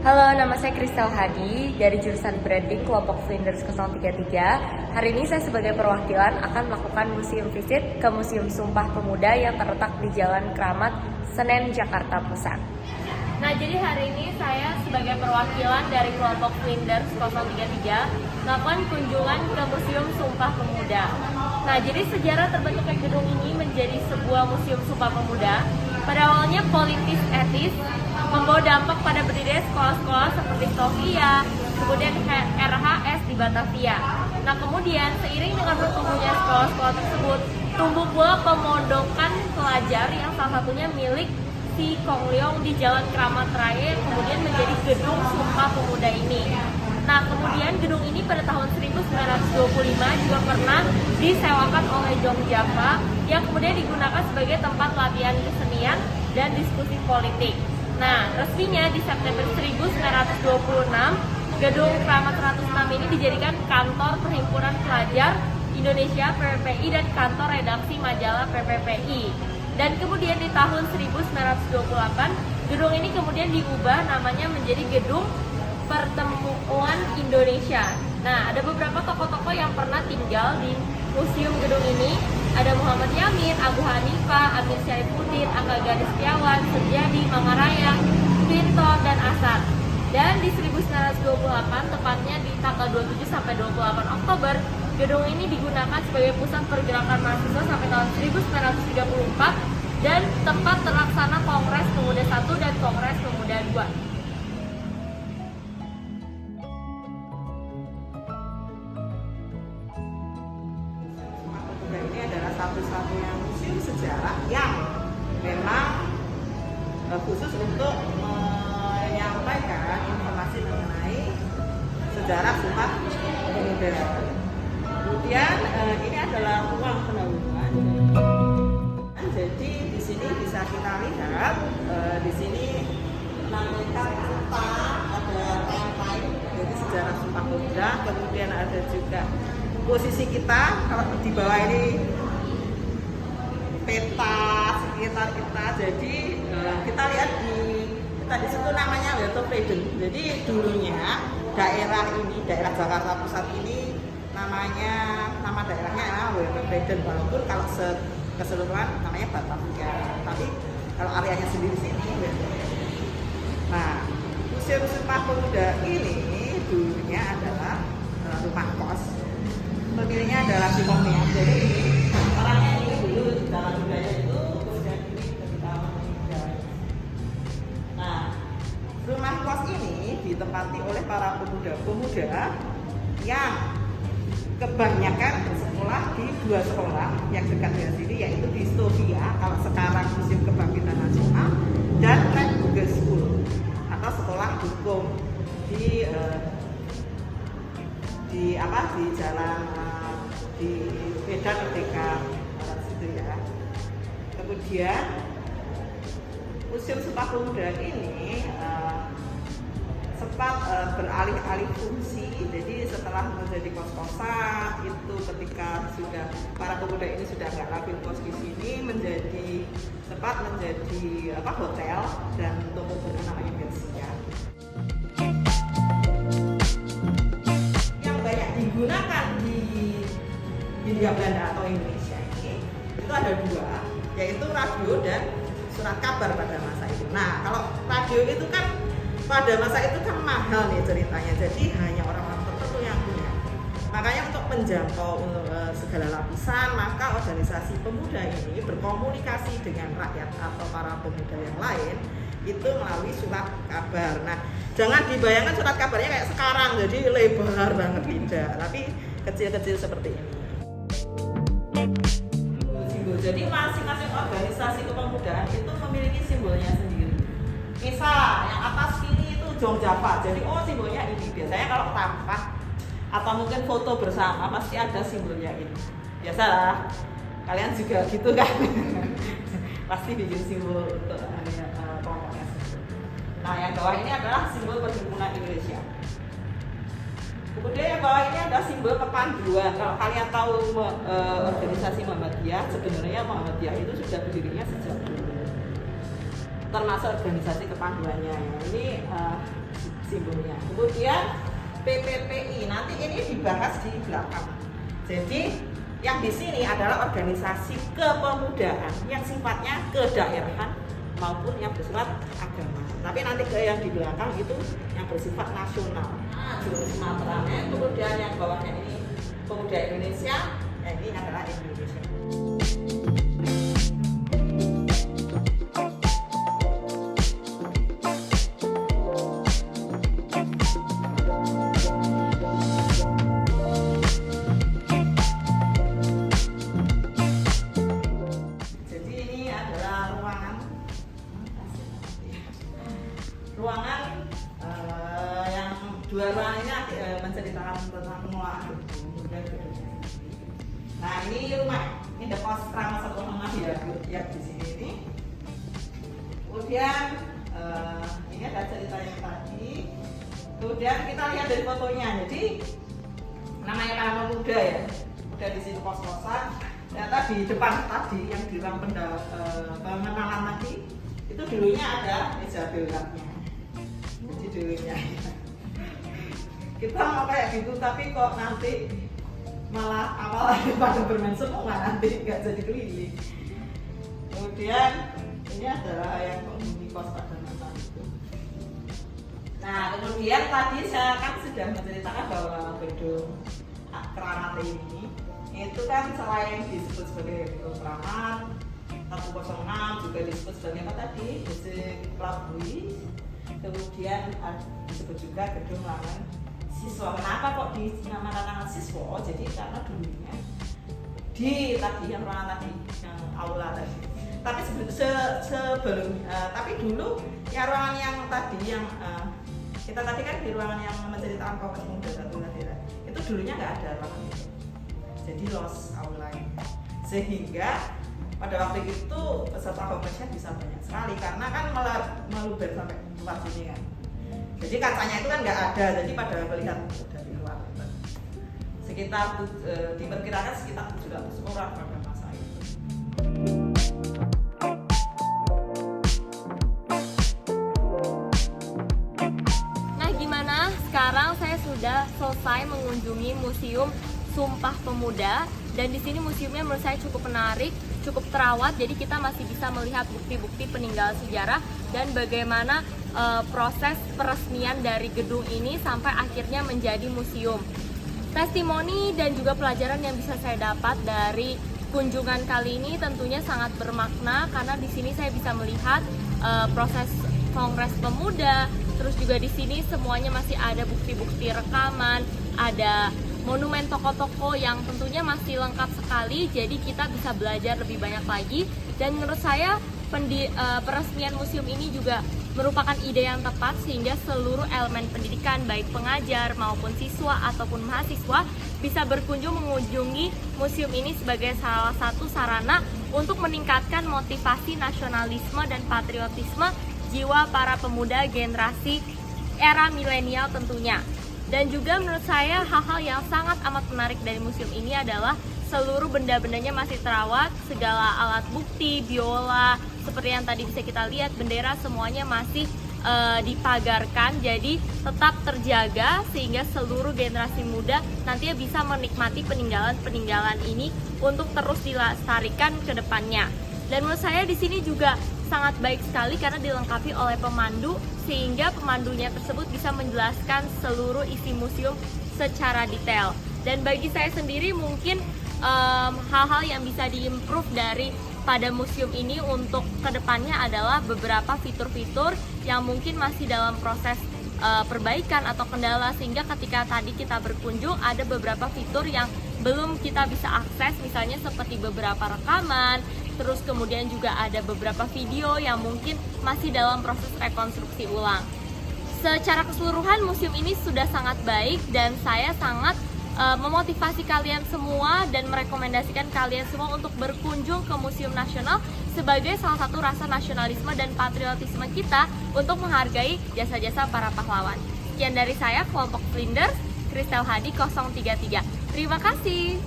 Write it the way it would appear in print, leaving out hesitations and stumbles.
Halo, nama saya Kristal Hadi dari jurusan Branding kelompok Flinders 033. Hari ini saya sebagai perwakilan akan melakukan museum visit ke Museum Sumpah Pemuda yang terletak di Jalan Kramat, Senen, Jakarta Pusat. Nah, jadi hari ini saya sebagai perwakilan dari kelompok Flinders 033 melakukan kunjungan ke Museum Sumpah Pemuda. Nah, jadi sejarah terbentuknya gedung ini menjadi sebuah Museum Sumpah Pemuda pada awalnya politis etis, membawa dampak pada berdirinya sekolah-sekolah seperti Sofia, kemudian RHS di Batavia. Nah, kemudian seiring dengan bertumbuhnya sekolah-sekolah tersebut, tumbuh pula pemondokan pelajar yang salah satunya milik si Kong Leong di Jalan Kramat Raya, kemudian menjadi gedung Sumpah Pemuda ini. Nah, kemudian gedung ini pada tahun 1925 juga pernah disewakan oleh Jong Java yang kemudian digunakan sebagai tempat latihan kesenian dan diskusi politik. Nah, resminya di September 1926, gedung Kramat 106 ini dijadikan kantor Perhimpunan Pelajar Indonesia PPPI dan kantor redaksi majalah PPPI. Dan kemudian di tahun 1928, gedung ini kemudian diubah namanya menjadi Gedung Pertemuan Indonesia. Nah, ada beberapa tokoh-tokoh yang pernah tinggal di museum gedung ini. Ada Muhammad Yamin, Abu Hanifah, Amir Syarifuddin, Angga Gani Setiawan, Setiadi, Mama Raya, Sudirto, dan Asad. Dan di 1928, tepatnya di tanggal 27 sampai 28 Oktober, gedung ini digunakan sebagai pusat pergerakan mahasiswa sampai tahun 1934 dan tempat terlaksana Kongres Pemuda I dan Kongres Pemuda II. Ini adalah satu-satunya museum sejarah yang memang khusus untuk menyampaikan informasi mengenai sejarah Sumpah Pemuda. Kemudian ini adalah ruang pendahuluan. Jadi di sini bisa kita lihat di sini menampilkan peta, ada timeline jadi sejarah Sumpah Pemuda. Kemudian ada juga posisi kita, kalau di bawah ini peta sekitar kita. Jadi kita lihat di situ namanya Westerveen. Jadi dulunya daerah Jakarta Pusat ini nama daerahnya Westerveen, walaupun kalau keseluruhan namanya Batavia. Tapi kalau areanya sendiri sini Westerveen. Nah, Museum Sumpah Pemuda ini dulunya adalah rumah kos. Pemiliknya adalah si Kong Leong. Jadi orangnya ini dulu di dalam budaya itu kemudian ini ketika meninggal. Nah, rumah kos ini ditempati oleh para pemuda-pemuda yang kebanyakan bersekolah di dua sekolah yang dekat dengan sini, yaitu di Sofia, kalau sekarang Museum Kebangkitan Nasional, dan Red Bugle School atau sekolah hukum di jalan di Medan Merdeka Barat situ ya. Kemudian Museum Sumpah Pemuda ini sempat beralih-alih fungsi. Jadi setelah menjadi kos-kosan itu, ketika sudah para pemuda ini sudah nggak lagi kos di sini, sempat menjadi hotel dan toko buku namanya Bersia. Yang banyak digunakan di Hindia Belanda atau Indonesia ini itu ada dua, yaitu radio dan surat kabar pada masa itu. Nah, kalau radio itu kan pada masa itu kan mahal nih ceritanya, jadi hanya orang-orang tertentu yang punya. Makanya untuk menjangkau segala lapisan, maka organisasi pemuda ini berkomunikasi dengan rakyat atau para pemuda yang lain itu melalui surat kabar. Nah, jangan dibayangkan surat kabarnya kayak sekarang, jadi lebar banget, tidak, tapi kecil-kecil seperti ini. Jadi masing-masing organisasi kepemudaan itu memiliki simbolnya sendiri. Misal yang atas kiri itu Jong Java, jadi simbolnya ini. Biasanya kalau tampak atau mungkin foto bersama pasti ada simbolnya ini. Biasalah, kalian juga gitu kan? Pasti bikin simbol untuk kelompoknya. Nah, yang bawah ini adalah simbol Perhimpunan Indonesia. Kemudian yang bawah ini ada simbol kepanduan. Kalau kalian tahu organisasi Muhammadiyah, sebenarnya Muhammadiyah itu sudah berdirinya sejak dulu. Termasuk organisasi kepanduannya. Ini simbolnya. Kemudian PPPI, nanti ini dibahas di belakang. Jadi yang di sini adalah organisasi kepemudaan yang sifatnya kedaerahan maupun yang bersifat agama. Tapi nanti ke yang di belakang itu yang bersifat nasional. Jurus Sumatera, kemudian yang bawahnya ini pemuda Indonesia, ini adalah Indonesia. Ruangan yang dua ruangan ini menceritakan tentang pengelolaan gedung dan gedungnya. Nah ini rumah, ini ada pos Kramat 1 ya di sini ini. Kemudian ini ada ceritanya tadi. Kemudian kita lihat dari fotonya. Jadi namanya Karama Muda ya, udah di sini kos-kosan. Ternyata di depan tadi yang di ruang pengenalan tadi itu dulunya ada meja billardnya. Jadi dulunya kita mau kayak gitu, tapi kok nanti malah awalnya pada bermain semua, nanti nggak jadi keliling. Kemudian ini adalah yang penghuni kos pada masa itu. Nah kemudian tadi saya kan sudah menceritakan bahwa gedung Kramat ini itu kan selain disebut sebagai gedung Kramat 106 juga disebut sebagai apa tadi? Musik Pelabuhi. Kemudian disebut juga gedung Langan Siswa. Kenapa kok dinamakan Langan Siswa? Jadi karena dulunya di tadi yang ruangan tadi yang aula tadi. Tapi sebelum tapi dulu ya ruangan yang tadi yang kita tadi kan di ruangan yang menceritakan Kongres Pemuda Satu Daerah itu dulunya nggak ada ruangan itu. Jadi los aula sehingga pada waktu itu peserta kongresnya bisa banyak sekali karena kan meluber sampai luar sini kan. Jadi kacanya itu kan nggak ada, jadi pada melihat dari luar. Sekitar diperkirakan sekitar 700 orang pada masa itu. Nah gimana? Sekarang saya sudah selesai mengunjungi Museum Sumpah Pemuda dan di sini museumnya menurut saya cukup menarik, cukup terawat, jadi kita masih bisa melihat bukti-bukti peninggalan sejarah dan bagaimana proses peresmian dari gedung ini sampai akhirnya menjadi museum. Testimoni dan juga pelajaran yang bisa saya dapat dari kunjungan kali ini tentunya sangat bermakna karena di sini saya bisa melihat proses Kongres Pemuda, terus juga di sini semuanya masih ada bukti-bukti rekaman, ada monumen tokoh-tokoh yang tentunya masih lengkap sekali, jadi kita bisa belajar lebih banyak lagi. Dan menurut saya peresmian museum ini juga merupakan ide yang tepat sehingga seluruh elemen pendidikan baik pengajar maupun siswa ataupun mahasiswa bisa berkunjung mengunjungi museum ini sebagai salah satu sarana untuk meningkatkan motivasi nasionalisme dan patriotisme jiwa para pemuda generasi era milenial tentunya. Dan juga menurut saya hal-hal yang sangat amat menarik dari museum ini adalah seluruh benda-bendanya masih terawat, segala alat bukti, biola, seperti yang tadi bisa kita lihat, bendera semuanya masih dipagarkan, jadi tetap terjaga sehingga seluruh generasi muda nantinya bisa menikmati peninggalan-peninggalan ini untuk terus dilestarikan ke depannya. Dan menurut saya di sini juga sangat baik sekali karena dilengkapi oleh pemandu sehingga pemandunya tersebut bisa menjelaskan seluruh isi museum secara detail. Dan bagi saya sendiri mungkin hal-hal yang bisa diimprove dari pada museum ini untuk kedepannya adalah beberapa fitur-fitur yang mungkin masih dalam proses perbaikan atau kendala, sehingga ketika tadi kita berkunjung ada beberapa fitur yang belum kita bisa akses, misalnya seperti beberapa rekaman, terus kemudian juga ada beberapa video yang mungkin masih dalam proses rekonstruksi ulang. Secara keseluruhan museum ini sudah sangat baik dan saya sangat memotivasi kalian semua dan merekomendasikan kalian semua untuk berkunjung ke Museum Nasional sebagai salah satu rasa nasionalisme dan patriotisme kita untuk menghargai jasa-jasa para pahlawan. Sekian dari saya, kelompok Flinders, Kristel Hadi 033. Terima kasih.